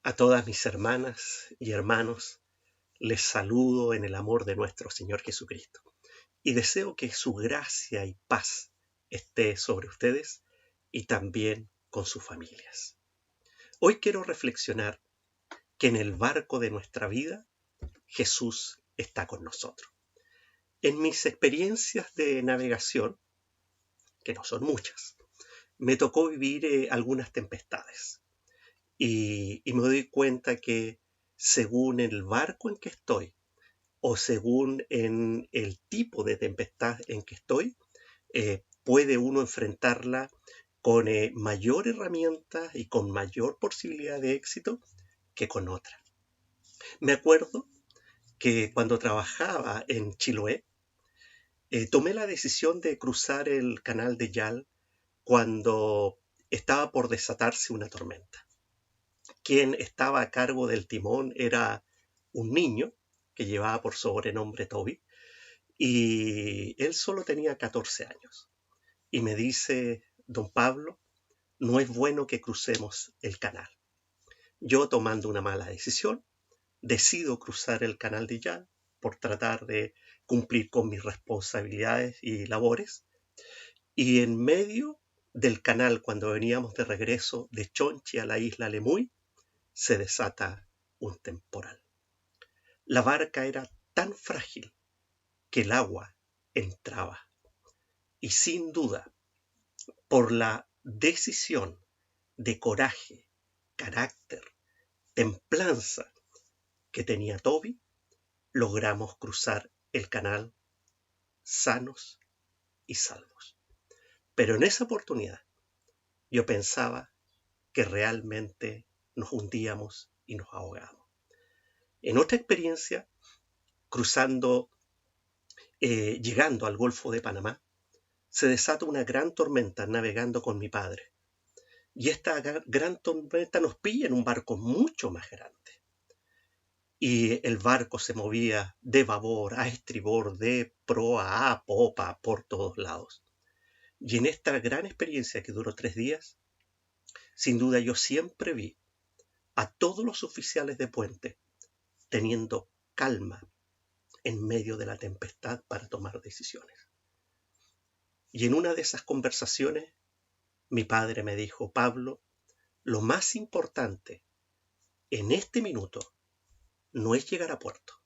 A todas mis hermanas y hermanos les saludo en el amor de nuestro Señor Jesucristo y deseo que su gracia y paz esté sobre ustedes y también con sus familias. Hoy quiero reflexionar que en el barco de nuestra vida Jesús está con nosotros. En mis experiencias de navegación, que no son muchas, me tocó vivir algunas tempestades. Y me doy cuenta que según el barco en que estoy o según en el tipo de tempestad en que estoy, puede uno enfrentarla con mayor herramienta y con mayor posibilidad de éxito que con otra. Me acuerdo que cuando trabajaba en Chiloé, tomé la decisión de cruzar el canal de Yal cuando estaba por desatarse una tormenta. Quien estaba a cargo del timón era un niño que llevaba por sobrenombre Toby, y él solo tenía 14 años. Y me dice, don Pablo, no es bueno que crucemos el canal. Yo, tomando una mala decisión, decido cruzar el canal de Yal por tratar de cumplir con mis responsabilidades y labores. Y en medio del canal, cuando veníamos de regreso de Chonchi a la isla Lemuy, se desata un temporal. La barca era tan frágil que el agua entraba. Y sin duda, por la decisión de coraje, carácter, templanza que tenía Toby, logramos cruzar el canal sanos y salvos. Pero en esa oportunidad yo pensaba que realmente nos hundíamos y nos ahogábamos. En otra experiencia, llegando al Golfo de Panamá, se desata una gran tormenta navegando con mi padre. Y esta gran tormenta nos pilla en un barco mucho más grande. Y el barco se movía de babor a estribor, de proa a popa, por todos lados. Y en esta gran experiencia que duró 3 días, sin duda yo siempre vi a todos los oficiales de puente teniendo calma en medio de la tempestad para tomar decisiones. Y en una de esas conversaciones, mi padre me dijo, Pablo, lo más importante en este minuto no es llegar a puerto,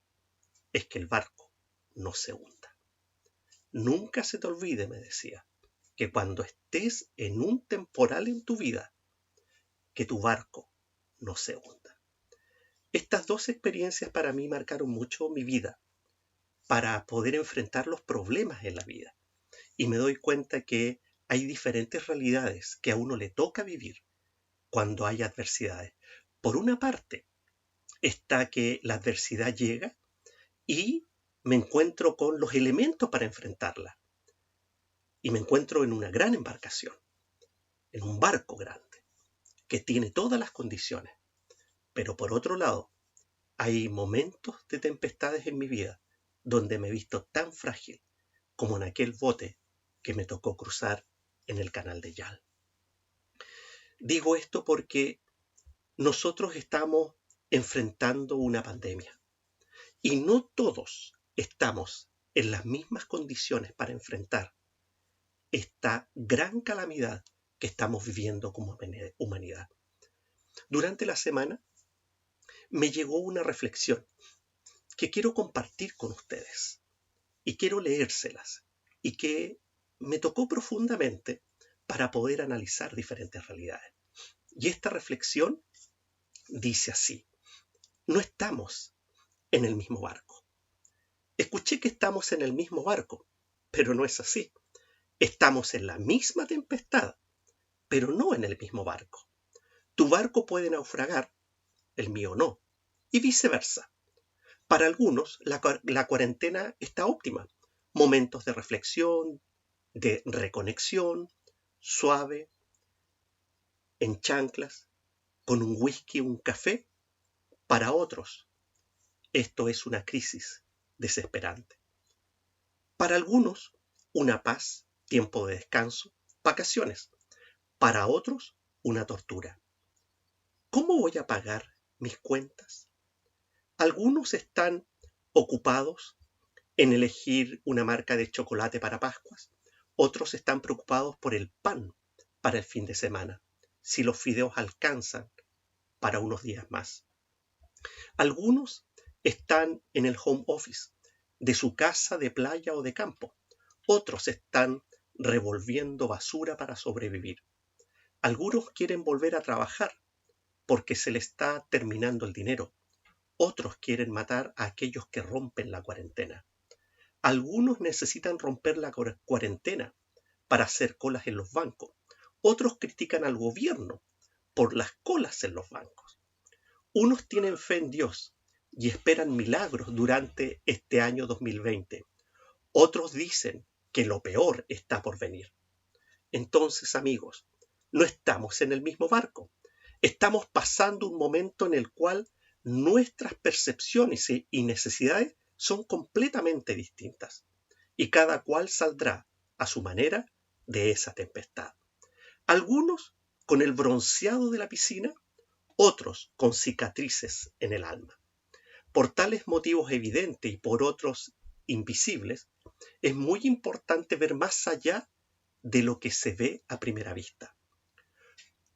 es que el barco no se hunda. Nunca se te olvide, me decía, que cuando estés en un temporal en tu vida, que tu barco no se hunda. Estas dos experiencias para mí marcaron mucho mi vida, para poder enfrentar los problemas en la vida. Y me doy cuenta que hay diferentes realidades que a uno le toca vivir cuando hay adversidades. Por una parte, está que la adversidad llega y me encuentro con los elementos para enfrentarla. Y me encuentro en una gran embarcación, en un barco grande, que tiene todas las condiciones. Pero por otro lado, hay momentos de tempestades en mi vida donde me he visto tan frágil como en aquel bote que me tocó cruzar en el canal de Yal. Digo esto porque nosotros estamos enfrentando una pandemia y no todos estamos en las mismas condiciones para enfrentar esta gran calamidad que estamos viviendo como humanidad. Durante la semana me llegó una reflexión que quiero compartir con ustedes y quiero leérselas y que me tocó profundamente para poder analizar diferentes realidades. Y esta reflexión dice así: no estamos en el mismo barco. Escuché que estamos en el mismo barco, pero no es así. Estamos en la misma tempestad, pero no en el mismo barco. Tu barco puede naufragar, el mío no, y viceversa. Para algunos, la cuarentena está óptima. Momentos de reflexión, de reconexión, suave, en chanclas, con un whisky o un café. Para otros, esto es una crisis desesperante. Para algunos, una paz, tiempo de descanso, vacaciones. Para otros, una tortura. ¿Cómo voy a pagar mis cuentas? Algunos están ocupados en elegir una marca de chocolate para Pascuas. Otros están preocupados por el pan para el fin de semana, si los fideos alcanzan para unos días más. Algunos están en el home office de su casa de playa o de campo. Otros están revolviendo basura para sobrevivir. Algunos quieren volver a trabajar porque se les está terminando el dinero. Otros quieren matar a aquellos que rompen la cuarentena. Algunos necesitan romper la cuarentena para hacer colas en los bancos. Otros critican al gobierno por las colas en los bancos. Unos tienen fe en Dios y esperan milagros durante este año 2020. Otros dicen que lo peor está por venir. Entonces, amigos, no estamos en el mismo barco. Estamos pasando un momento en el cual nuestras percepciones y necesidades son completamente distintas, y cada cual saldrá a su manera de esa tempestad. Algunos con el bronceado de la piscina, otros con cicatrices en el alma. Por tales motivos evidentes y por otros invisibles, es muy importante ver más allá de lo que se ve a primera vista.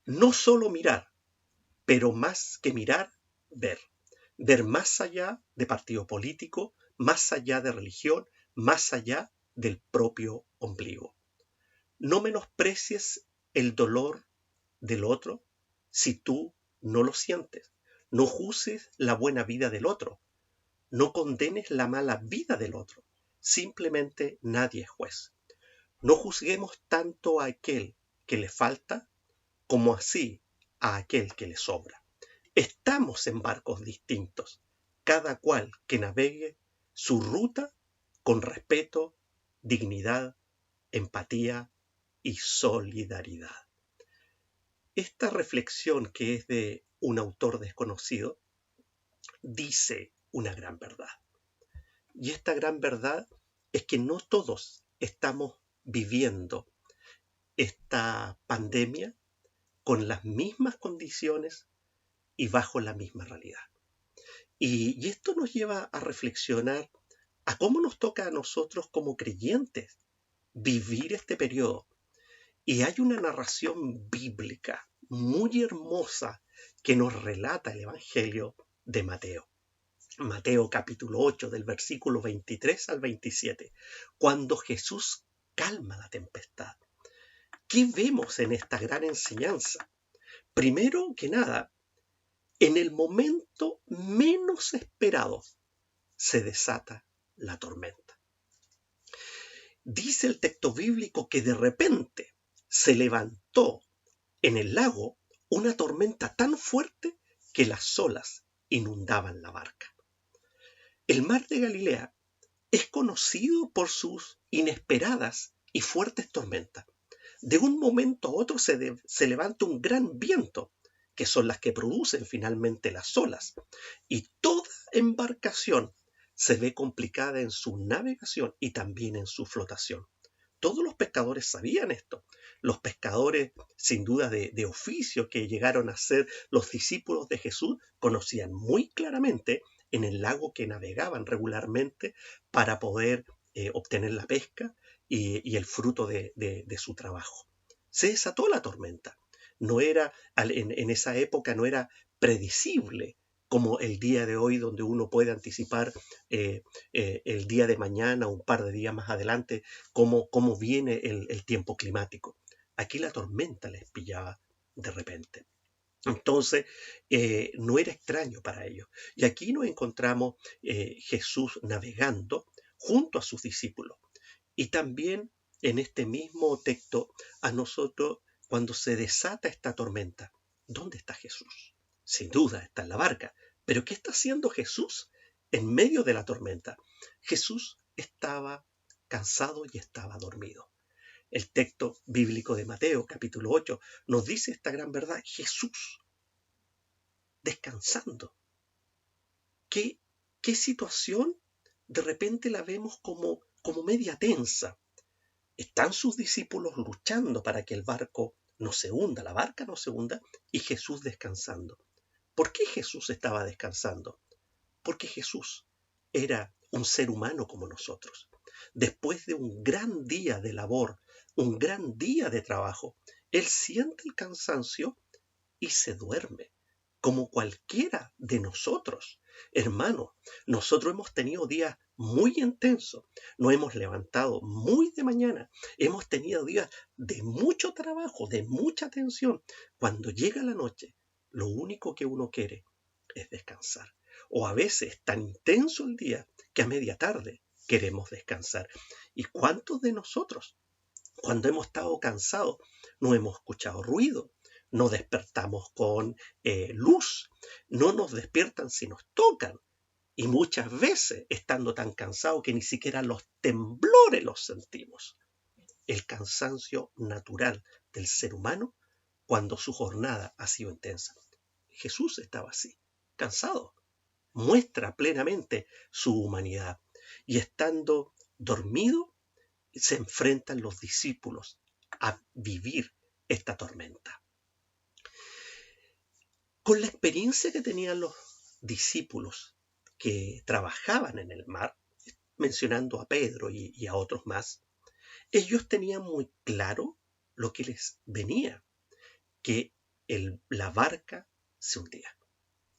No solo mirar, pero más que mirar, ver. Ver más allá de partido político, más allá de religión, más allá del propio ombligo. No menosprecies el dolor del otro si tú no lo sientes. No juzgues la buena vida del otro. No condenes la mala vida del otro. Simplemente nadie es juez. No juzguemos tanto a aquel que le falta como así a aquel que le sobra. Estamos en barcos distintos, cada cual que navegue su ruta con respeto, dignidad, empatía y solidaridad. Esta reflexión, que es de un autor desconocido, dice una gran verdad. Y esta gran verdad es que no todos estamos viviendo esta pandemia con las mismas condiciones y bajo la misma realidad. Y esto nos lleva a reflexionar a cómo nos toca a nosotros como creyentes vivir este periodo. Y hay una narración bíblica muy hermosa que nos relata el Evangelio de Mateo. Mateo capítulo 8, del versículo 23 al 27, cuando Jesús calma la tempestad. ¿Qué vemos en esta gran enseñanza? Primero que nada, en el momento menos esperado se desata la tormenta. Dice el texto bíblico que de repente se levantó en el lago una tormenta tan fuerte que las olas inundaban la barca. El mar de Galilea es conocido por sus inesperadas y fuertes tormentas. De un momento a otro se levanta un gran viento, que son las que producen finalmente las olas, y toda embarcación se ve complicada en su navegación y también en su flotación. Todos los pescadores sabían esto. Los pescadores, sin duda de oficio, que llegaron a ser los discípulos de Jesús, conocían muy claramente en el lago que navegaban regularmente para poder obtener la pesca y el fruto de su trabajo. Se desató la tormenta. No era, en esa época no era predecible como el día de hoy, donde uno puede anticipar el día de mañana, un par de días más adelante, cómo viene el tiempo climático. Aquí la tormenta les pillaba de repente. Entonces, no era extraño para ellos. Y aquí nos encontramos Jesús navegando junto a sus discípulos. Y también en este mismo texto, a nosotros, cuando se desata esta tormenta, ¿dónde está Jesús? Sin duda está en la barca. Pero ¿qué está haciendo Jesús en medio de la tormenta? Jesús estaba cansado y estaba dormido. El texto bíblico de Mateo, capítulo 8, nos dice esta gran verdad. Jesús descansando. ¿Qué situación de repente la vemos como media tensa? Están sus discípulos luchando para que el barco no se hunda, la barca no se hunda, y Jesús descansando. ¿Por qué Jesús estaba descansando? Porque Jesús era un ser humano como nosotros. Después de un gran día de labor, un gran día de trabajo, Él siente el cansancio y se duerme, como cualquiera de nosotros. Hermano, nosotros hemos tenido días muy intensos, nos hemos levantado muy de mañana, hemos tenido días de mucho trabajo, de mucha tensión. Cuando llega la noche, lo único que uno quiere es descansar. O a veces tan intenso el día que a media tarde queremos descansar. ¿Y cuántos de nosotros, cuando hemos estado cansados, no hemos escuchado ruido? No despertamos con luz, no nos despiertan si nos tocan. Y muchas veces, estando tan cansados que ni siquiera los temblores los sentimos. El cansancio natural del ser humano cuando su jornada ha sido intensa. Jesús estaba así, cansado. Muestra plenamente su humanidad. Y estando dormido, se enfrentan los discípulos a vivir esta tormenta. Con la experiencia que tenían los discípulos que trabajaban en el mar, mencionando a Pedro y a otros más, ellos tenían muy claro lo que les venía, que la barca se hundía.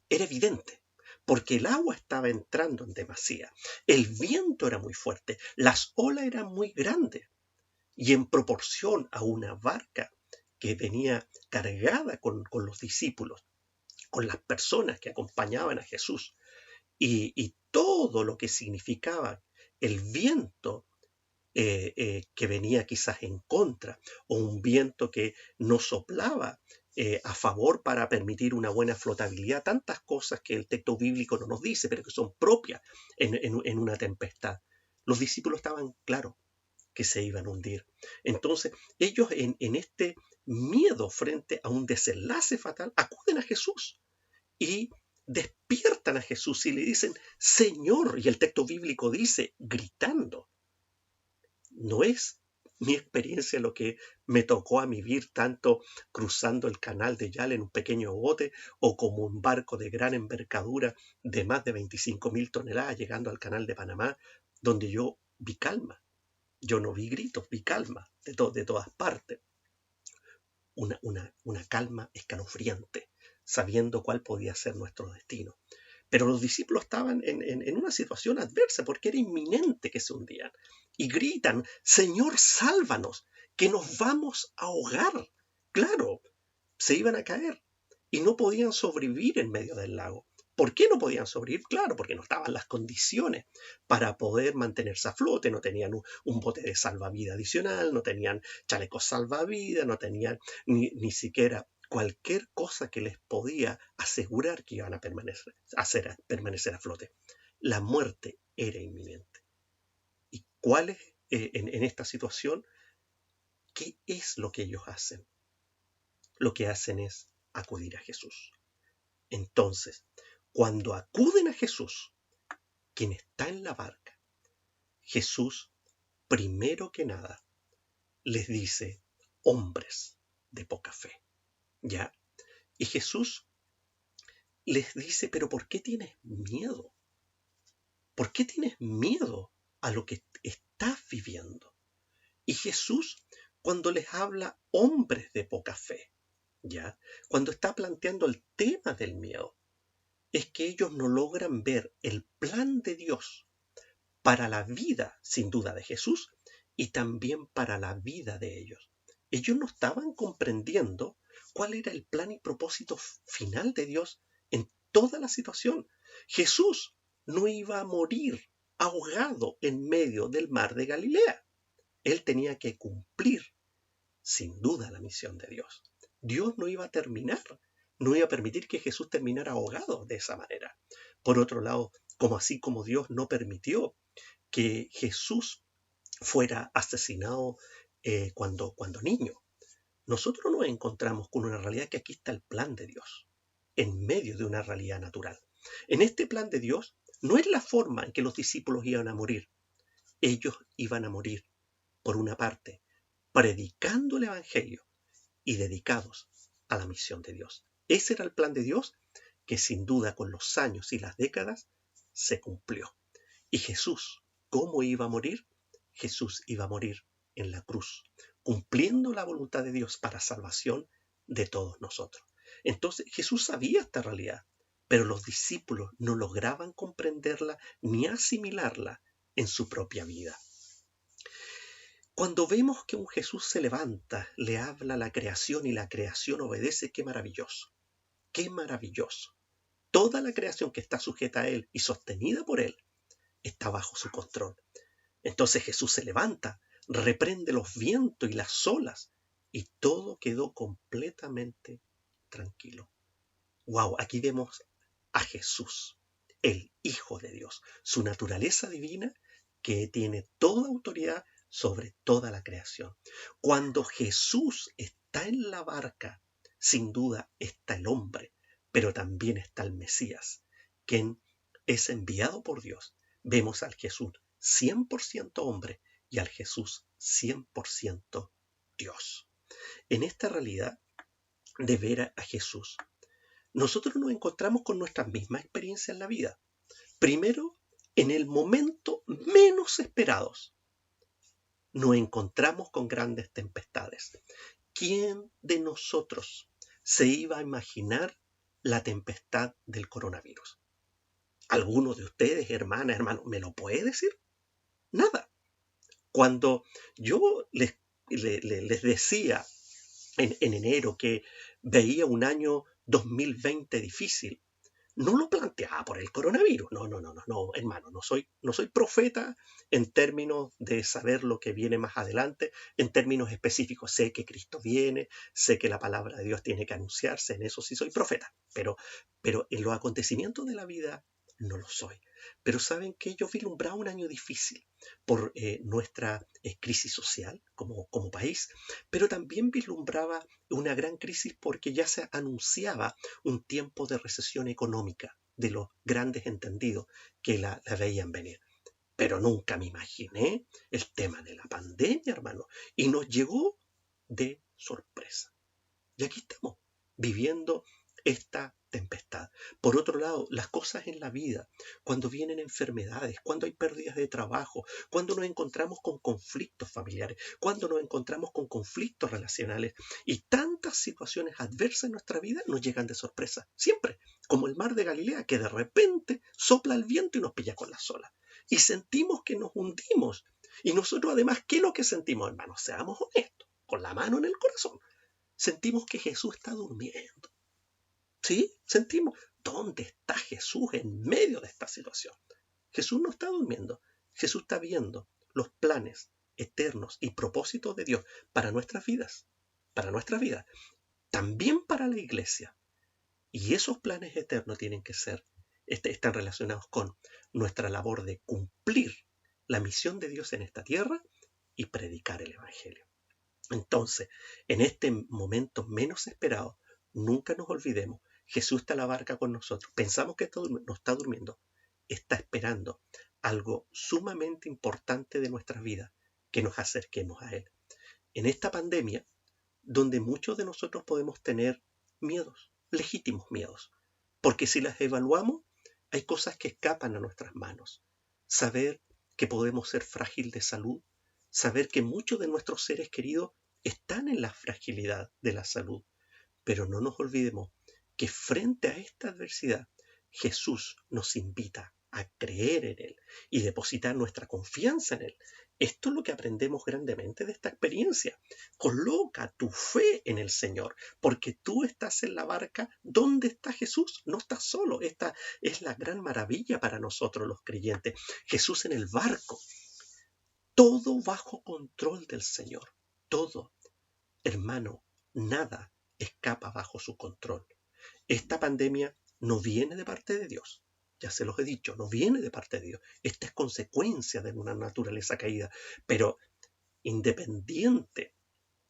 Era evidente, porque el agua estaba entrando en demasía, el viento era muy fuerte, las olas eran muy grandes, y en proporción a una barca que venía cargada con los discípulos, con las personas que acompañaban a Jesús, y todo lo que significaba el viento que venía quizás en contra, o un viento que no soplaba a favor para permitir una buena flotabilidad, tantas cosas que el texto bíblico no nos dice, pero que son propias en una tempestad. Los discípulos estaban claros que se iban a hundir. Entonces, ellos en este miedo frente a un desenlace fatal, acuden a Jesús y despiertan a Jesús y le dicen, Señor, y el texto bíblico dice, gritando. No es mi experiencia lo que me tocó a vivir tanto cruzando el canal de Yala en un pequeño bote o como un barco de gran envergadura de más de 25.000 toneladas llegando al canal de Panamá, donde yo vi calma. Yo no vi gritos, vi calma de todas partes. Una calma escalofriante, sabiendo cuál podía ser nuestro destino. Pero los discípulos estaban en una situación adversa porque era inminente que se hundían. Y gritan, Señor, sálvanos, que nos vamos a ahogar. Claro, se iban a caer y no podían sobrevivir en medio del lago. ¿Por qué no podían sobrevivir? Claro, porque no estaban las condiciones para poder mantenerse a flote, no tenían un bote de salvavidas adicional, no tenían chalecos salvavidas, no tenían ni siquiera cualquier cosa que les podía asegurar que iban a permanecer a flote. La muerte era inminente. ¿Y cuál es en esta situación? ¿Qué es lo que ellos hacen? Lo que hacen es acudir a Jesús. Entonces, cuando acuden a Jesús, quien está en la barca, Jesús, primero que nada, les dice, hombres de poca fe. ¿Ya? Y Jesús les dice, pero ¿por qué tienes miedo? ¿Por qué tienes miedo a lo que estás viviendo? Y Jesús, cuando les habla hombres de poca fe, ¿ya? Cuando está planteando el tema del miedo, es que ellos no logran ver el plan de Dios para la vida, sin duda, de Jesús y también para la vida de ellos. Ellos no estaban comprendiendo cuál era el plan y propósito final de Dios en toda la situación. Jesús no iba a morir ahogado en medio del mar de Galilea. Él tenía que cumplir, sin duda, la misión de Dios. Dios no iba a terminar, no iba a permitir que Jesús terminara ahogado de esa manera. Por otro lado, como así como Dios no permitió que Jesús fuera asesinado cuando niño, nosotros nos encontramos con una realidad que aquí está el plan de Dios, en medio de una realidad natural. En este plan de Dios no es la forma en que los discípulos iban a morir. Ellos iban a morir, por una parte, predicando el Evangelio y dedicados a la misión de Dios. Ese era el plan de Dios que sin duda con los años y las décadas se cumplió. ¿Y Jesús cómo iba a morir? Jesús iba a morir en la cruz, cumpliendo la voluntad de Dios para salvación de todos nosotros. Entonces Jesús sabía esta realidad, pero los discípulos no lograban comprenderla ni asimilarla en su propia vida. Cuando vemos que un Jesús se levanta, le habla a la creación y la creación obedece, qué maravilloso, qué maravilloso. Toda la creación que está sujeta a Él y sostenida por Él está bajo su control. Entonces Jesús se levanta, reprende los vientos y las olas y todo quedó completamente tranquilo. Wow, aquí vemos a Jesús, el Hijo de Dios, su naturaleza divina que tiene toda autoridad sobre toda la creación. Cuando Jesús está en la barca, sin duda está el hombre, pero también está el Mesías, quien es enviado por Dios. Vemos al Jesús 100% hombre y al Jesús 100% Dios. En esta realidad de ver a Jesús, nosotros nos encontramos con nuestras mismas experiencias en la vida. Primero, en el momento menos esperados, nos encontramos con grandes tempestades. ¿Quién de nosotros se iba a imaginar la tempestad del coronavirus? ¿Alguno de ustedes, hermanos, me lo puede decir? Nada. Cuando yo les decía en enero que veía un año 2020 difícil, no lo planteaba por el coronavirus. No, hermano, no soy profeta en términos de saber lo que viene más adelante, en términos específicos. Sé que Cristo viene, sé que la palabra de Dios tiene que anunciarse, en eso sí soy profeta, pero en los acontecimientos de la vida no lo soy. Pero ¿saben qué? Yo vislumbraba un año difícil por nuestra crisis social como país, pero también vislumbraba una gran crisis porque ya se anunciaba un tiempo de recesión económica de los grandes entendidos que la veían venir. Pero nunca me imaginé el tema de la pandemia, hermano, y nos llegó de sorpresa. Y aquí estamos, viviendo esta tempestad. Por otro lado, las cosas en la vida, cuando vienen enfermedades, cuando hay pérdidas de trabajo, cuando nos encontramos con conflictos familiares, cuando nos encontramos con conflictos relacionales y tantas situaciones adversas en nuestra vida nos llegan de sorpresa, siempre, como el mar de Galilea, que de repente sopla el viento y nos pilla con las olas. Y sentimos que nos hundimos. Y nosotros además, ¿qué es lo que sentimos, hermanos? Seamos honestos, con la mano en el corazón. Sentimos que Jesús está durmiendo. ¿Sí? Sentimos, ¿dónde está Jesús en medio de esta situación? Jesús no está durmiendo. Jesús está viendo los planes eternos y propósitos de Dios para nuestras vidas. Para nuestras vidas. También para la iglesia. Y esos planes eternos tienen que ser, están relacionados con nuestra labor de cumplir la misión de Dios en esta tierra y predicar el Evangelio. Entonces, en este momento menos esperado, nunca nos olvidemos, Jesús está en la barca con nosotros. Pensamos que no está durmiendo, está esperando algo sumamente importante de nuestras vidas, que nos acerquemos a Él. En esta pandemia, donde muchos de nosotros podemos tener miedos, legítimos miedos, porque si las evaluamos, hay cosas que escapan a nuestras manos. Saber que podemos ser frágil de salud, saber que muchos de nuestros seres queridos están en la fragilidad de la salud. Pero no nos olvidemos que frente a esta adversidad, Jesús nos invita a creer en Él y depositar nuestra confianza en Él. Esto es lo que aprendemos grandemente de esta experiencia. Coloca tu fe en el Señor, porque tú estás en la barca. ¿Dónde está Jesús? No estás solo. Esta es la gran maravilla para nosotros los creyentes. Jesús en el barco. Todo bajo control del Señor. Todo. Hermano, nada escapa bajo su control. Esta pandemia no viene de parte de Dios. Ya se los he dicho, no viene de parte de Dios. Esta es consecuencia de una naturaleza caída. Pero independiente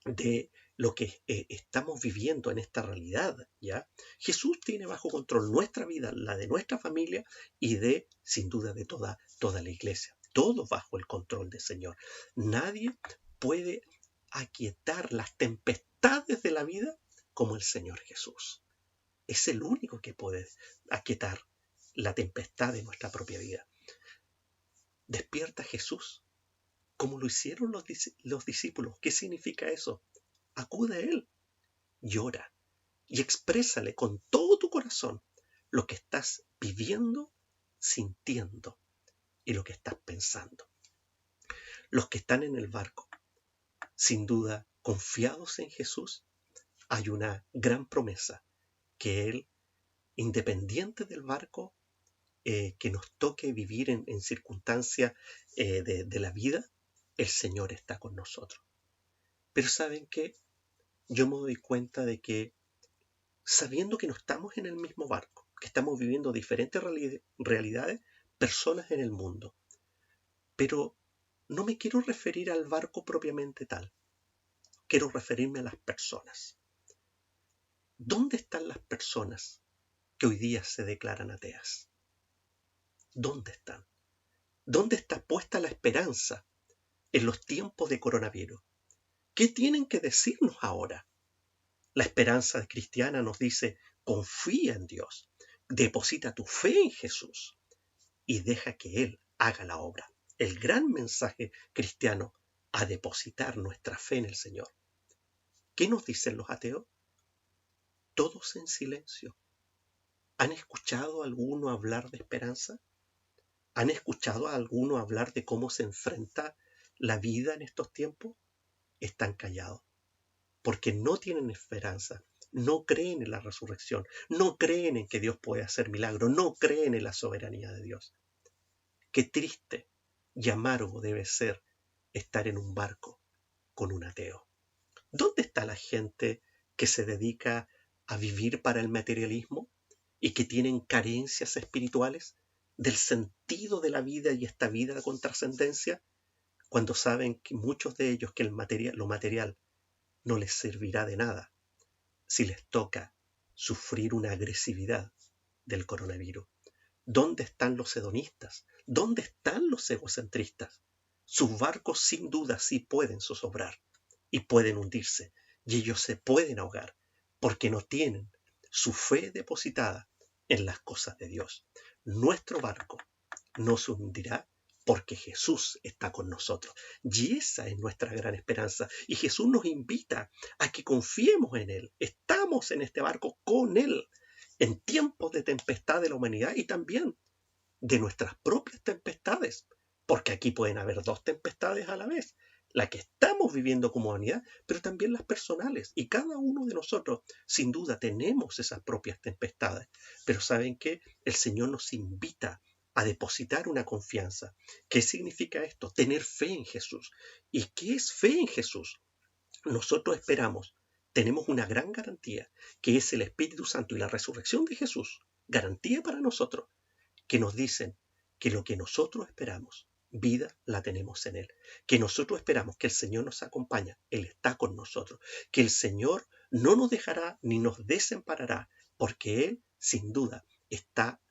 de lo que estamos viviendo en esta realidad, ¿ya? Jesús tiene bajo control nuestra vida, la de nuestra familia y sin duda, de toda la iglesia. Todo bajo el control del Señor. Nadie puede aquietar las tempestades de la vida como el Señor Jesús. es el único que puede aquietar la tempestad de nuestra propia vida. Despierta Jesús, como lo hicieron los discípulos. ¿Qué significa eso? Acude a Él, llora y exprésale con todo tu corazón lo que estás viviendo, sintiendo y lo que estás pensando. Los que están en el barco, sin duda, confiados en Jesús, hay una gran promesa que Él, independiente del barco, que nos toque vivir en circunstancias de la vida, el Señor está con nosotros. Pero ¿saben qué? Yo me doy cuenta de que, sabiendo que no estamos en el mismo barco, que estamos viviendo diferentes realidades, personas en el mundo, pero no me quiero referir al barco propiamente tal, quiero referirme a las personas. ¿Dónde están las personas que hoy día se declaran ateas? ¿Dónde están? ¿Dónde está puesta la esperanza en los tiempos de coronavirus? ¿Qué tienen que decirnos ahora? La esperanza cristiana nos dice: confía en Dios, deposita tu fe en Jesús y deja que Él haga la obra. El gran mensaje cristiano, a depositar nuestra fe en el Señor. ¿Qué nos dicen los ateos? Todos en silencio. ¿Han escuchado a alguno hablar de esperanza? ¿Han escuchado a alguno hablar de cómo se enfrenta la vida en estos tiempos? Están callados, porque no tienen esperanza, no creen en la resurrección, no creen en que Dios puede hacer milagros, no creen en la soberanía de Dios. Qué triste y amargo debe ser estar en un barco con un ateo. ¿Dónde está la gente que se dedica a vivir para el materialismo y que tienen carencias espirituales del sentido de la vida y esta vida con trascendencia, cuando saben que muchos de ellos que lo material no les servirá de nada si les toca sufrir una agresividad del coronavirus? ¿Dónde están los hedonistas? ¿Dónde están los egocentristas? Sus barcos sin duda sí pueden zozobrar y pueden hundirse, y ellos se pueden ahogar porque no tienen su fe depositada en las cosas de Dios. Nuestro barco no se hundirá porque Jesús está con nosotros. Y esa es nuestra gran esperanza. Y Jesús nos invita a que confiemos en Él. Estamos en este barco con Él en tiempos de tempestad de la humanidad y también de nuestras propias tempestades. Porque aquí pueden haber dos tempestades a la vez. La que estamos viviendo como humanidad, pero también las personales. Y cada uno de nosotros, sin duda, tenemos esas propias tempestades. Pero ¿saben qué? El Señor nos invita a depositar una confianza. ¿Qué significa esto? Tener fe en Jesús. ¿Y qué es fe en Jesús? Nosotros esperamos, tenemos una gran garantía, que es el Espíritu Santo y la resurrección de Jesús. Garantía para nosotros, que nos dicen que lo que nosotros esperamos, vida la tenemos en Él. Que nosotros esperamos que el Señor nos acompaña, Él está con nosotros. Que el Señor no nos dejará ni nos desamparará, porque Él, sin duda, está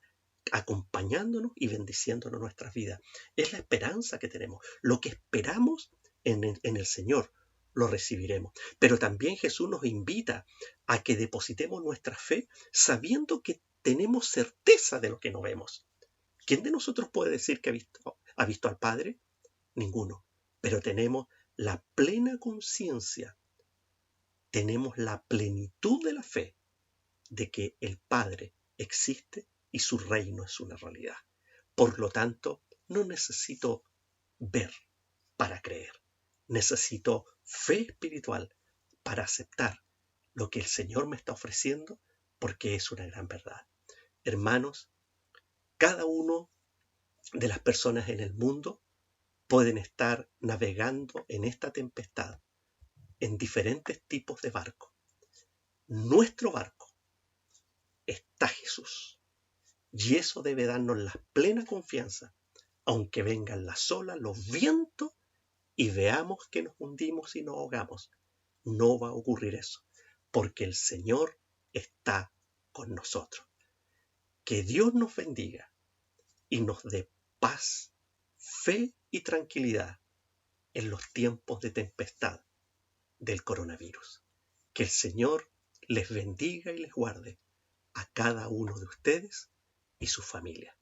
acompañándonos y bendiciéndonos nuestras vidas. Es la esperanza que tenemos. Lo que esperamos en el Señor lo recibiremos. Pero también Jesús nos invita a que depositemos nuestra fe sabiendo que tenemos certeza de lo que no vemos. ¿Quién de nosotros puede decir que ha visto al Padre? Ninguno. Pero tenemos la plena conciencia, tenemos la plenitud de la fe de que el Padre existe y su reino es una realidad. Por lo tanto, no necesito ver para creer. Necesito fe espiritual para aceptar lo que el Señor me está ofreciendo, porque es una gran verdad. Hermanos, cada uno de las personas en el mundo pueden estar navegando en esta tempestad en diferentes tipos de barcos. Nuestro barco está Jesús. Y eso debe darnos la plena confianza, aunque vengan las olas, los vientos, y veamos que nos hundimos y nos ahogamos. No va a ocurrir eso, porque el Señor está con nosotros. Que Dios nos bendiga y nos dé paz, fe y tranquilidad en los tiempos de tempestad del coronavirus. Que el Señor les bendiga y les guarde. a cada uno de ustedes y su familia.